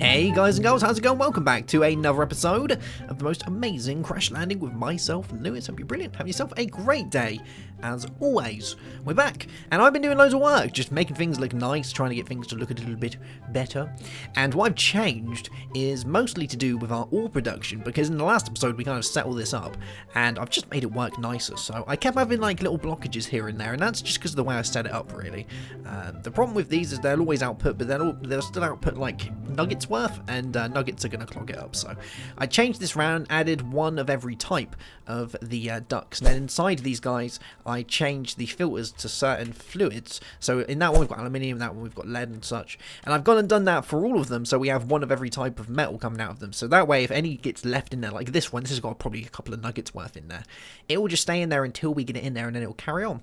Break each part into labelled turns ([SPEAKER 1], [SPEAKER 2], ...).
[SPEAKER 1] Hey guys and girls, how's it going? Welcome back to another episode of the most amazing crash landing with myself, Lewis. Hope you're brilliant. Have yourself a great day. As always, we're back, and I've been doing loads of work, just making things look nice, trying to get things to look a little bit better. And what I've changed is mostly to do with our ore production, because in the last episode we kind of set all this up, and I've just made it work nicer. So I kept having like little blockages here and there, and that's just because of the way I set it up, really. The problem with these is they'll always output, but they'll still output like nuggets worth, and nuggets are going to clog it up. So I changed this round, added one of every type of the ducks, and then inside these guys I changed the filters to certain fluids. So in that one we've got aluminium, in that one we've got lead and such, and I've gone and done that for all of them, so we have one of every type of metal coming out of them. So that way if any gets left in there, like this one, this has got probably a couple of nuggets worth in there, it will just stay in there until we get it in there, and then it will carry on.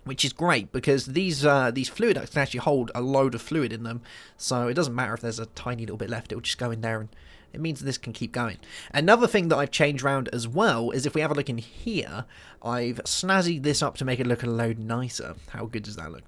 [SPEAKER 1] Which is great, because these fluid ducts can actually hold a load of fluid in them, so it doesn't matter if there's a tiny little bit left, it will just go in there, and it means this can keep going. Another thing that I've changed around as well is if we have a look in here, I've snazzied this up to make it look a load nicer. How good does that look?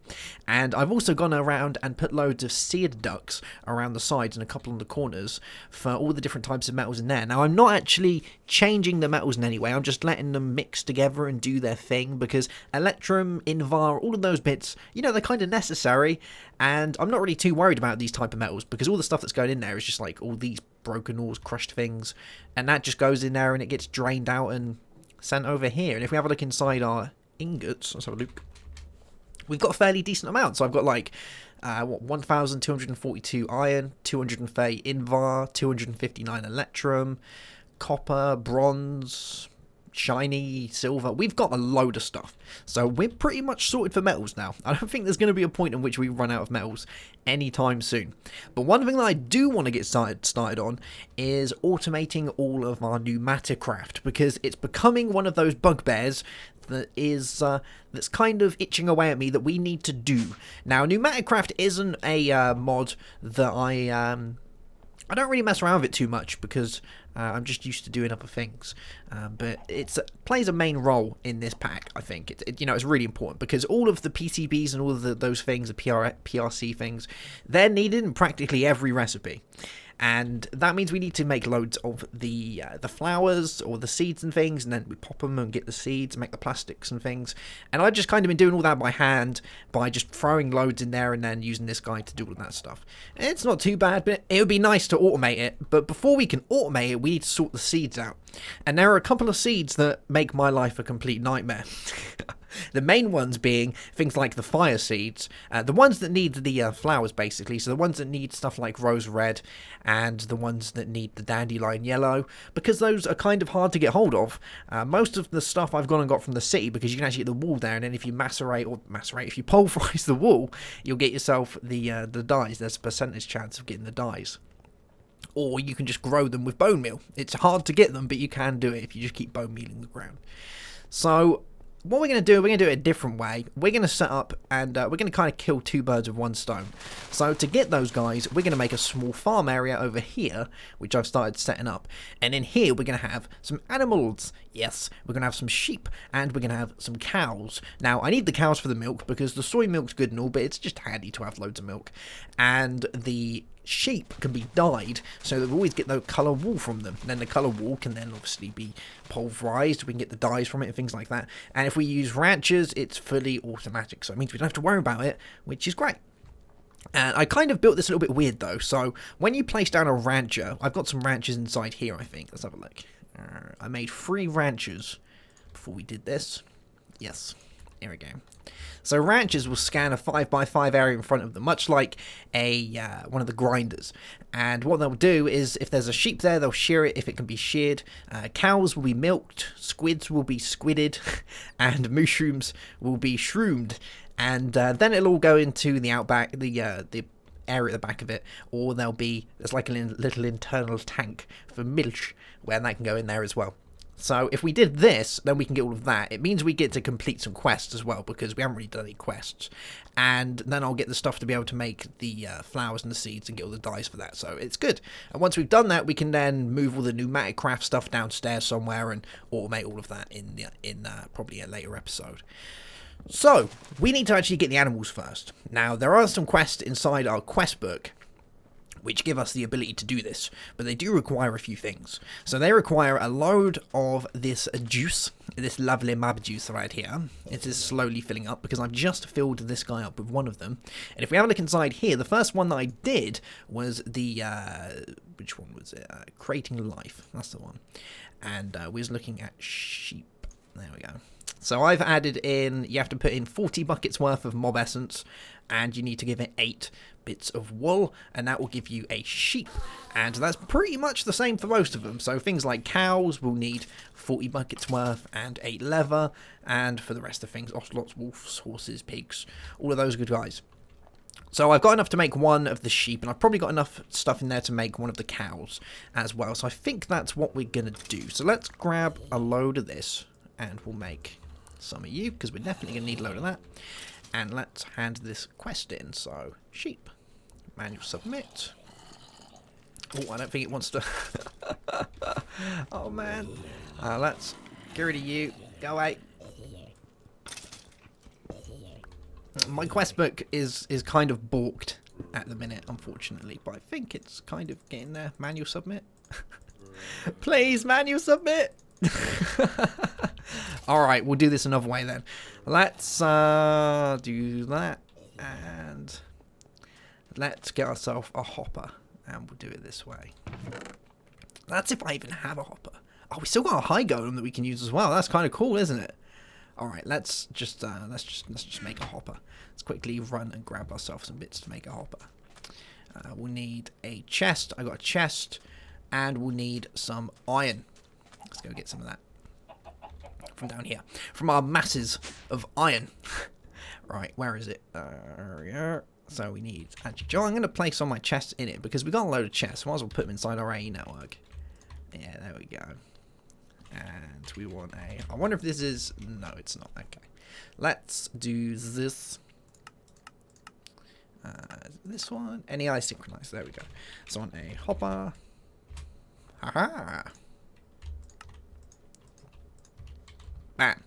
[SPEAKER 1] And I've also gone around and put loads of seared ducts around the sides and a couple on the corners for all the different types of metals in there. Now, I'm not actually changing the metals in any way, I'm just letting them mix together and do their thing, because electrum, invar, all of those bits, you know, they're kind of necessary, and I'm not really too worried about these type of metals, because all the stuff that's going in there is just like all these broken ores, crushed things, and that just goes in there and it gets drained out and sent over here. And if we have a look inside our ingots, let's have a look, we've got a fairly decent amount. So I've got like 1,242 iron, 230 invar, 259 electrum, copper, bronze, shiny, silver. We've got a load of stuff, so we're pretty much sorted for metals now. I don't think there's going to be a point in which we run out of metals anytime soon. But one thing that I do want to get started on is automating all of our pneumatic craft, because it's becoming one of those bugbears that is that's kind of itching away at me that we need to do. Now, pneumatic craft isn't a mod that I don't really mess around with it too much, because I'm just used to doing other things, but it plays a main role in this pack. I think you know, it's really important, because all of the PCBs and all of those things, the PRC things, they're needed in practically every recipe. And that means we need to make loads of the flowers or the seeds and things, and then we pop them and get the seeds and make the plastics and things. And I've just kind of been doing all that by hand, by just throwing loads in there and then using this guy to do all of that stuff. And it's not too bad, but it would be nice to automate it. But before we can automate it, we need to sort the seeds out. And there are a couple of seeds that make my life a complete nightmare. The main ones being things like the fire seeds, the ones that need the flowers basically, so the ones that need stuff like rose red, and the ones that need the dandelion yellow, because those are kind of hard to get hold of. Most of the stuff I've gone and got from the city, because you can actually get the wool there, and then if you if you pulverize the wool, you'll get yourself the dyes. There's a percentage chance of getting the dyes. Or you can just grow them with bone meal. It's hard to get them, but you can do it if you just keep bone mealing the ground. So what we're going to do, we're going to do it a different way. We're going to set up, and we're going to kind of kill two birds with one stone. So to get those guys, we're going to make a small farm area over here, which I've started setting up. And in here, we're going to have some animals. Yes, we're going to have some sheep, and we're going to have some cows. Now, I need the cows for the milk, because the soy milk's good and all, but it's just handy to have loads of milk. And the sheep can be dyed, so that we always get the colour wool from them. And then the colour wool can then obviously be pulverised, we can get the dyes from it and things like that. And if we use ranchers, it's fully automatic, so it means we don't have to worry about it, which is great. And I kind of built this a little bit weird though, so when you place down a rancher, I've got some ranchers inside here, I think. Let's have a look. I made 3 ranchers before we did this. Yes, here we go. So ranchers will scan a 5x5 area in front of them, much like one of the grinders. And what they'll do is, if there's a sheep there, they'll shear it if it can be sheared. Cows will be milked, squids will be squidded, and mushrooms will be shroomed. And then it'll all go into the outback, the area at the back of it, or there's like a little internal tank for milch, where that can go in there as well. So if we did this, then we can get all of that. It means we get to complete some quests as well, because we haven't really done any quests. And then I'll get the stuff to be able to make the flowers and the seeds and get all the dyes for that. So it's good. And once we've done that, we can then move all the pneumatic craft stuff downstairs somewhere and automate all of that in probably a later episode. So we need to actually get the animals first. Now, there are some quests inside our quest book which give us the ability to do this, but they do require a few things. So they require a load of this juice, this lovely mab juice right here. It is slowly filling up because I've just filled this guy up with one of them. And if we have a look inside here, the first one that I did was the, which one was it? Creating Life, that's the one. And we was looking at sheep. There we go. So I've added in, you have to put in 40 buckets worth of mob essence, and you need to give it 8 bits of wool, and that will give you a sheep. And that's pretty much the same for most of them. So things like cows will need 40 buckets worth and 8 leather, and for the rest of things, ocelots, wolves, horses, pigs, all of those good guys. So I've got enough to make one of the sheep, and I've probably got enough stuff in there to make one of the cows as well. So I think that's what we're going to do. So let's grab a load of this, and we'll make some of you, because we're definitely going to need a load of that. And let's hand this quest in. So, sheep. Manual submit. Oh, I don't think it wants to... oh, man. Let's get rid of you. Go away. My quest book is kind of balked at the minute, unfortunately. But I think it's kind of getting there. Manual submit. Please, manual submit. Alright, we'll do this another way then. Let's do that, and let's get ourselves a hopper, and we'll do it this way. That's if I even have a hopper. Oh, we still got a high golem that we can use as well. That's kind of cool, isn't it? Alright, let's just make a hopper. Let's quickly run and grab ourselves some bits to make a hopper. We'll need a chest. I got a chest, and we'll need some iron. Let's go get some of that from down here, from our masses of iron. Right, where is it? So we need, actually, I'm going to place all my chests in it, because we got a load of chests. Might as well put them inside our AE network. Yeah, there we go. And we want a, I wonder if this is, no, it's not. Okay, let's do this. This one, NEI synchronized, there we go. So on a hopper. Haha. Bam.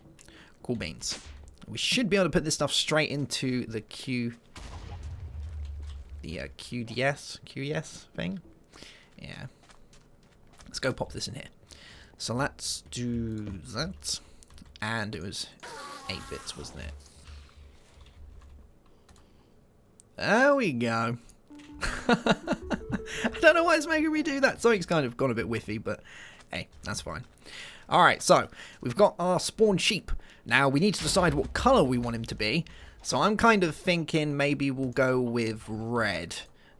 [SPEAKER 1] Cool beans. We should be able to put this stuff straight into the QDS thing. Yeah. Let's go pop this in here. So let's do that. And it was 8 bits, wasn't it? There we go. I don't know why it's making me do that. Something's kind of gone a bit whiffy, but hey, that's fine. Alright, so we've got our spawn sheep. Now we need to decide what colour we want him to be. So I'm kind of thinking maybe we'll go with red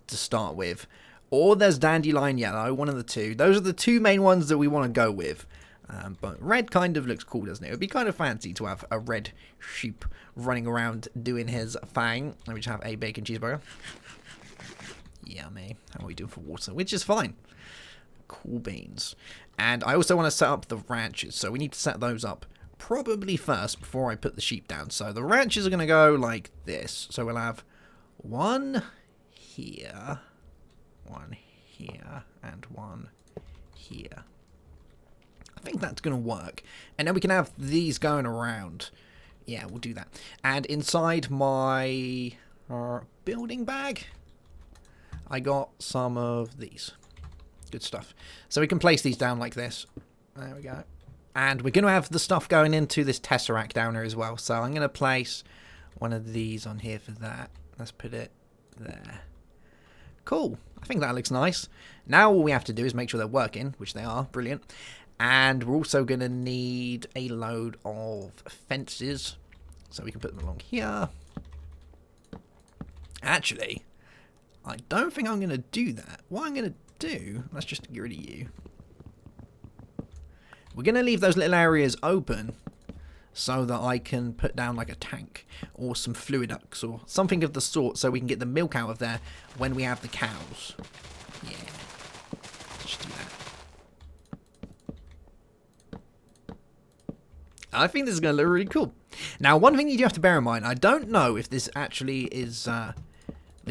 [SPEAKER 1] to start with. Or there's dandelion yellow, one of the two. Those are the two main ones that we want to go with. But red kind of looks cool, doesn't it? It would be kind of fancy to have a red sheep running around doing his thing. Let me just have a bacon cheeseburger. Yummy. How are we doing for water? Which is fine. Cool beans. And I also want to set up the ranches, so we need to set those up probably first before I put the sheep down. So the ranches are going to go like this. So we'll have one here, and one here. I think that's going to work. And then we can have these going around. Yeah, we'll do that. And inside my building bag, I got some of these. Good stuff. So we can place these down like this. There we go. And we're going to have the stuff going into this tesseract down here as well. So I'm going to place one of these on here for that. Let's put it there. Cool. I think that looks nice. Now all we have to do is make sure they're working, which they are. Brilliant. And we're also going to need a load of fences. So we can put them along here. Actually, I don't think I'm going to do that. What I'm going to do, let's just get rid of you. We're going to leave those little areas open so that I can put down like a tank or some fluiducts or something of the sort so we can get the milk out of there when we have the cows. Yeah. Let's just do that. I think this is going to look really cool. Now, one thing you do have to bear in mind, I don't know if this actually is the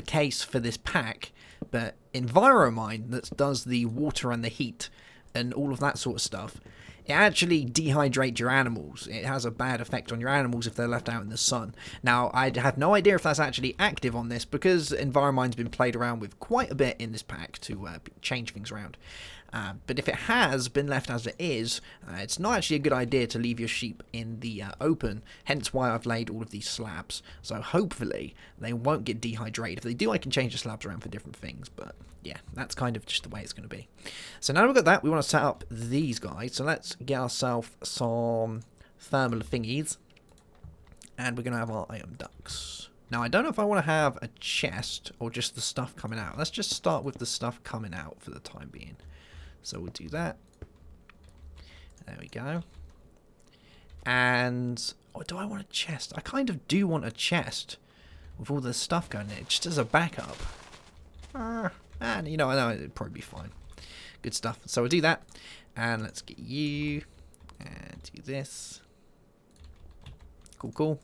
[SPEAKER 1] case for this pack, but Enviromine, that does the water and the heat and all of that sort of stuff, it actually dehydrates your animals. It has a bad effect on your animals if they're left out in the sun. Now, I have no idea if that's actually active on this, because Enviromine's been played around with quite a bit in this pack to change things around. But if it has been left as it is, it's not actually a good idea to leave your sheep in the open, hence why I've laid all of these slabs. So hopefully they won't get dehydrated. If they do, I can change the slabs around for different things, but yeah, that's kind of just the way it's going to be. So now we've got that, we want to set up these guys. So let's get ourselves some thermal thingies, and we're going to have our iron ducts. Now, I don't know if I want to have a chest or just the stuff coming out. Let's just start with the stuff coming out for the time being. So we'll do that. There we go. And or do I want a chest? I kind of do want a chest with all the stuff going in it, just as a backup. And you know, I know it'd probably be fine. Good stuff. So we'll do that. And let's get you. And do this. Cool, cool.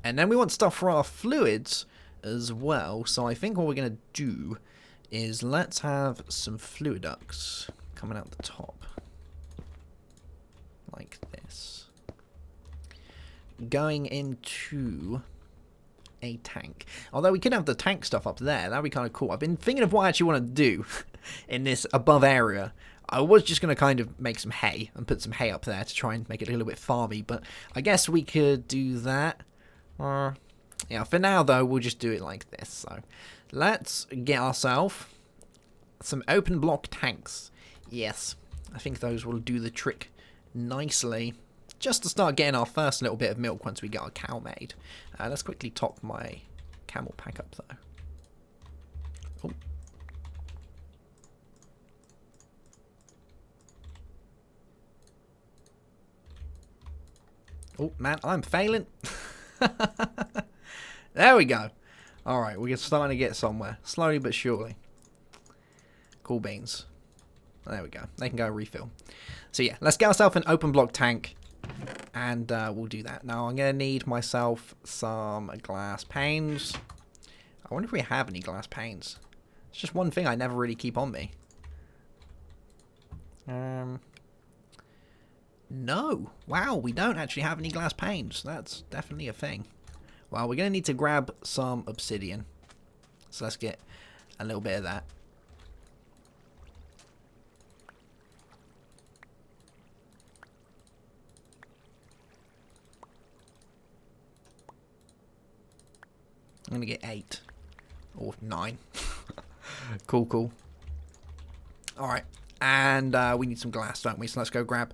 [SPEAKER 1] And then we want stuff for our fluids as well. So I think what we're going to do is let's have some fluid ducts coming out the top. Like this. Going into a tank. Although we could have the tank stuff up there. That'd be kind of cool. I've been thinking of what I actually want to do in this above area. I was just going to kind of make some hay and put some hay up there to try and make it a little bit farmy. But I guess we could do that. Yeah, for now though, we'll just do it like this. So let's get ourselves some open block tanks. Yes, I think those will do the trick nicely. Just to start getting our first little bit of milk once we get our cow made. Let's quickly top my camel pack up though. Oh. Oh man, I'm failing. There we go. Alright, we're starting to get somewhere. Slowly but surely. Cool beans. There we go. They can go refill. So yeah, let's get ourselves an open block tank. And we'll do that. Now I'm going to need myself some glass panes. I wonder if we have any glass panes. It's just one thing I never really keep on me. No. Wow, we don't actually have any glass panes. That's definitely a thing. Well, we're going to need to grab some obsidian. So let's get a little bit of that. I'm going to get 8. Or 9. Cool, cool. Alright. And we need some glass, don't we? So let's go grab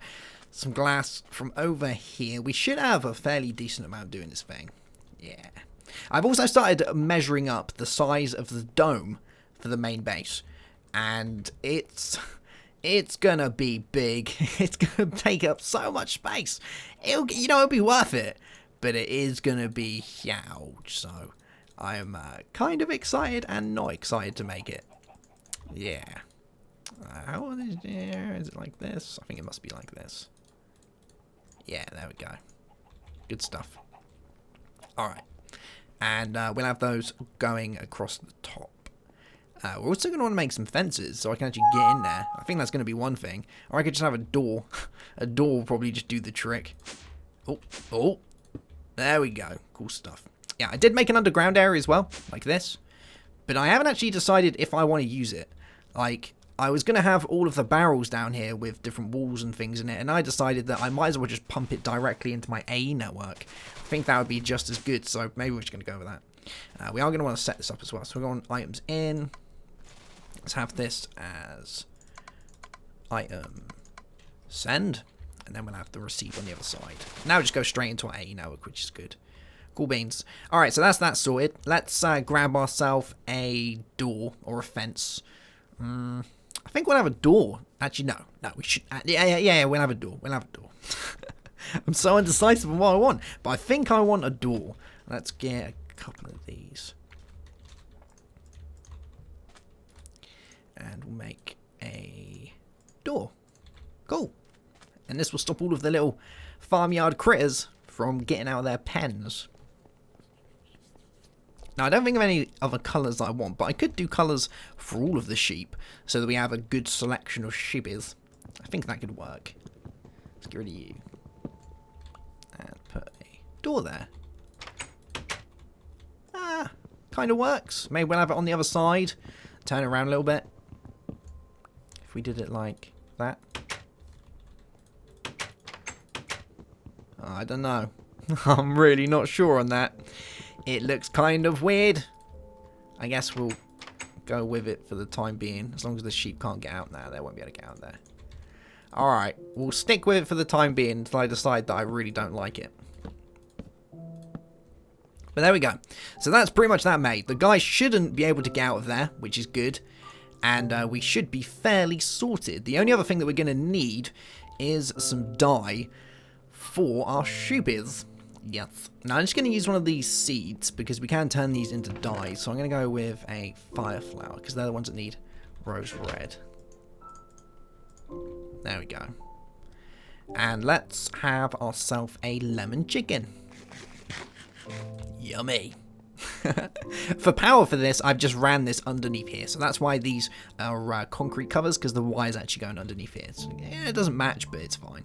[SPEAKER 1] some glass from over here. We should have a fairly decent amount doing this thing. Yeah. I've also started measuring up the size of the dome for the main base. And it's gonna be big. It's gonna take up so much space. It'll be worth it. But it is gonna be huge. So I am kind of excited and not excited to make it. Yeah. How is it like this? I think it must be like this. Yeah, there we go. Good stuff. Alright. And we'll have those going across the top. We're also going to want to make some fences so I can actually get in there. I think that's going to be one thing. Or I could just have a door. A door will probably just do the trick. Oh, oh. There we go. Cool stuff. Yeah, I did make an underground area as well, like this. But I haven't actually decided if I want to use it. Like, I was going to have all of the barrels down here with different walls and things in it, and I decided that I might as well just pump it directly into my AE network. I think that would be just as good, so maybe we're just going to go with that. We are going to want to set this up as well. So we're going items in. Let's have this as item send, and then we'll have the receive on the other side. Now just go straight into our AE network, which is good. Cool beans. Alright, so that's that sorted. Let's grab ourselves a door or a fence. I think we'll have a door. Actually, no, we should. Yeah, we'll have a door. We'll have a door. I'm so indecisive on what I want, but I think I want a door. Let's get a couple of these, and we'll make a door. Cool. And this will stop all of the little farmyard critters from getting out of their pens. Now, I don't think of any other colours that I want, but I could do colours for all of the sheep, so that we have a good selection of sheepies. I think that could work. Let's get rid of you. And put a door there. Ah, kind of works. Maybe we'll have it on the other side. Turn it around a little bit. If we did it like that. I don't know. I'm really not sure on that. It looks kind of weird. I guess we'll go with it for the time being. As long as the sheep can't get out now. They won't be able to get out there. Alright. We'll stick with it for the time being until I decide that I really don't like it. But there we go. So that's pretty much that made. The guy shouldn't be able to get out of there, which is good. And we should be fairly sorted. The only other thing that we're going to need is some dye for our shoopies. Yes. Now I'm just going to use one of these seeds because we can turn these into dye. So I'm going to go with a fire flower because they're the ones that need rose red. There we go. And let's have ourselves a lemon chicken. Yummy. For power for this, I've just ran this underneath here. So that's why these are concrete covers, because the wire's actually going underneath here. So, yeah, it doesn't match, but it's fine.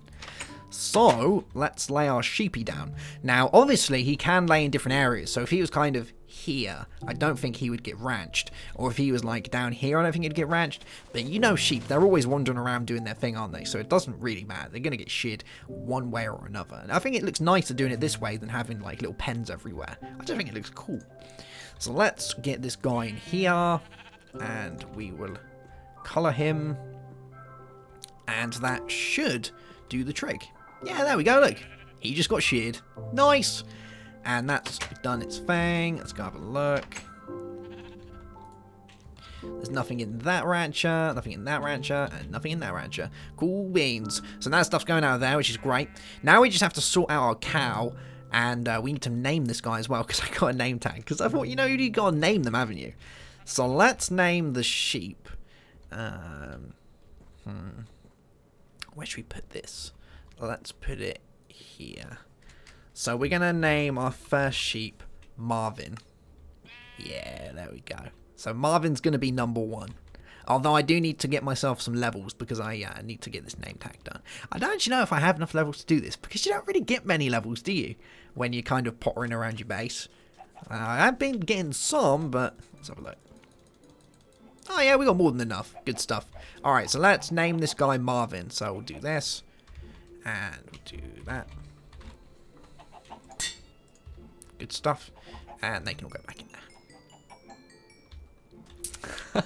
[SPEAKER 1] So, let's lay our sheepy down. Now, obviously, he can lay in different areas. So if he was kind of here, I don't think he would get ranched. Or if he was like down here, I don't think he'd get ranched. But you know sheep, they're always wandering around doing their thing, aren't they? So it doesn't really matter. They're going to get sheared one way or another. And I think it looks nicer doing it this way than having like little pens everywhere. I just think it looks cool. So let's get this guy in here. And we will colour him. And that should do the trick. Yeah, there we go, look. He just got sheared. Nice. And that's done its thing. Let's go have a look. There's nothing in that rancher, nothing in that rancher, and nothing in that rancher. Cool beans. So that stuff's going out of there, which is great. Now we just have to sort out our cow, and we need to name this guy as well, because I got a name tag. Because I thought, you know, you got to name them, haven't you? So let's name the sheep. Where should we put this? Let's put it here. So we're going to name our first sheep Marvin. Yeah, there we go. So Marvin's going to be number 1. Although I do need to get myself some levels because I need to get this name tag done. I don't actually know if I have enough levels to do this because you don't really get many levels, do you? When you're kind of pottering around your base. I have been getting some, but let's have a look. Oh yeah, we got more than enough. Good stuff. Alright, so let's name this guy Marvin. So we'll do this. And we'll do that. Good stuff. And they can all go back in there.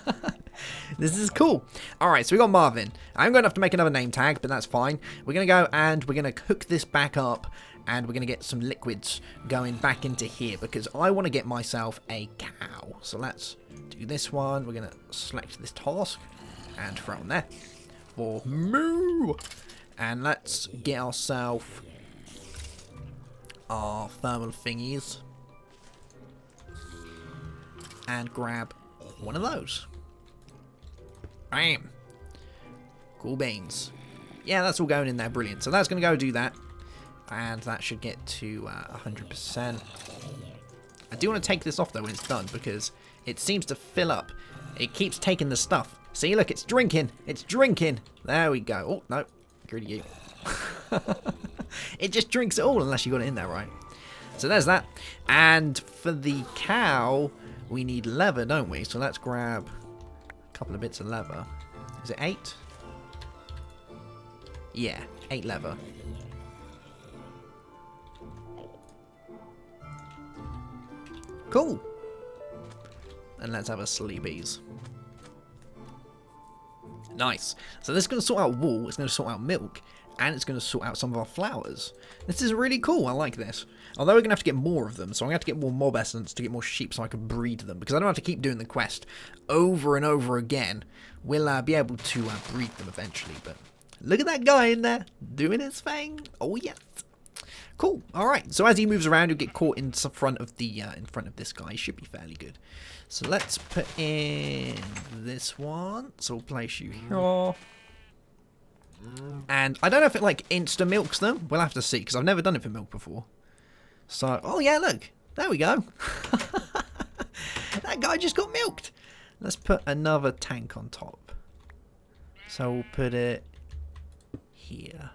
[SPEAKER 1] This is cool. Alright, so we got Marvin. I'm going to have to make another name tag, but that's fine. We're going to go and we're going to hook this back up. And we're going to get some liquids going back into here. Because I want to get myself a cow. So let's do this one. We're going to select this task. And throw on there. For moo. And let's get ourselves our thermal thingies. And grab one of those. Bam. Cool beans. Yeah, that's all going in there. Brilliant. So that's going to go do that. And that should get to 100%. I do want to take this off, though, when it's done. Because it seems to fill up. It keeps taking the stuff. See, look, it's drinking. It's drinking. There we go. Oh, no. Get rid of you. It just drinks it all unless you got it in there, right? So there's that. And for the cow, we need leather, don't we? So let's grab a couple of bits of leather. Is it 8? Yeah, 8 leather. Cool. And let's have a sleepies. Nice. So this is going to sort out wool, it's going to sort out milk, and it's going to sort out some of our flowers. This is really cool. I like this. Although we're going to have to get more of them, so I'm going to have to get more mob essence to get more sheep so I can breed them, because I don't have to keep doing the quest over and over again. We'll be able to breed them eventually, but look at that guy in there doing his thing. Oh, yes. Cool. All right. So as he moves around, you'll get caught in front of the in front of this guy. He should be fairly good. So let's put in this one. So we'll place you here. And I don't know if it like insta milks them. We'll have to see because I've never done it for milk before. So oh yeah, look, there we go. That guy just got milked. Let's put another tank on top. So we'll put it here.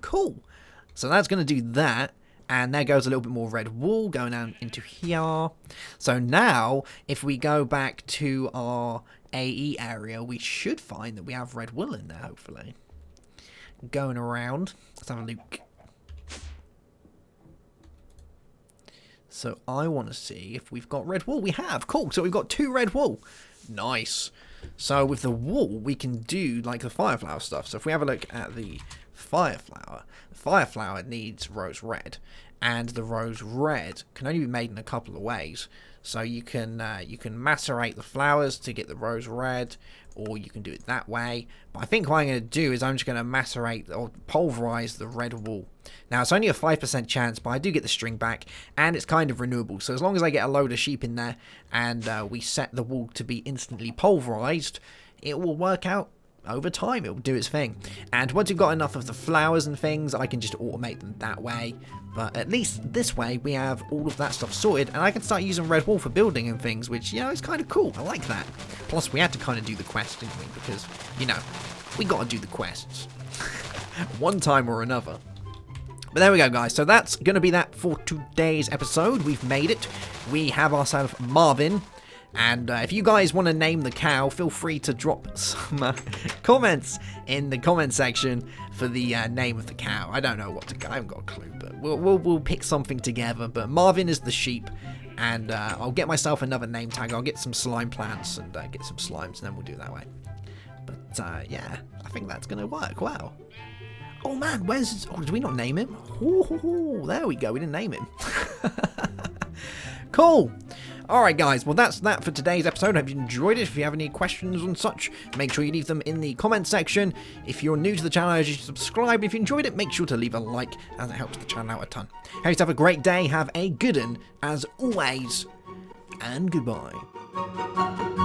[SPEAKER 1] Cool. So that's going to do that. And there goes a little bit more red wool going down into here. So now, if we go back to our AE area, we should find that we have red wool in there, hopefully. Going around. Let's have a look. So I want to see if we've got red wool. We have. Cool. So we've got 2 red wool. Nice. So with the wool, we can do like the fireflower stuff. So if we have a look at the fireflower needs rose red, and the rose red can only be made in a couple of ways. So you can macerate the flowers to get the rose red, or you can do it that way. But I think what I'm going to do is I'm just going to macerate or pulverize the red wool. Now it's only a 5% chance, but I do get the string back, and it's kind of renewable. So as long as I get a load of sheep in there, and we set the wool to be instantly pulverized, it will work out. Over time, it will do its thing. And once you've got enough of the flowers and things, I can just automate them that way. But at least this way, we have all of that stuff sorted, and I can start using red wool for building and things, which, you know, is kind of cool. I like that. Plus, we had to kind of do the quest, didn't we? Because, you know, we got to do the quests. One time or another. But there we go, guys. So that's going to be that for today's episode. We've made it. We have ourselves Marvin. And if you guys want to name the cow, feel free to drop some comments in the comment section for the name of the cow. I don't know what to. I haven't got a clue, but we'll pick something together. But Marvin is the sheep, and I'll get myself another name tag. I'll get some slime plants and get some slimes, and then we'll do it that way. But yeah, I think that's gonna work. Wow. Oh man, where's? Oh, did we not name him? Ooh, there we go. We didn't name him. Cool. Alright guys, well that's that for today's episode. I hope you enjoyed it. If you have any questions and such, make sure you leave them in the comment section. If you're new to the channel, I urge you to subscribe. If you enjoyed it, make sure to leave a like, as it helps the channel out a ton. Hope you have a great day, have a good one, as always, and goodbye.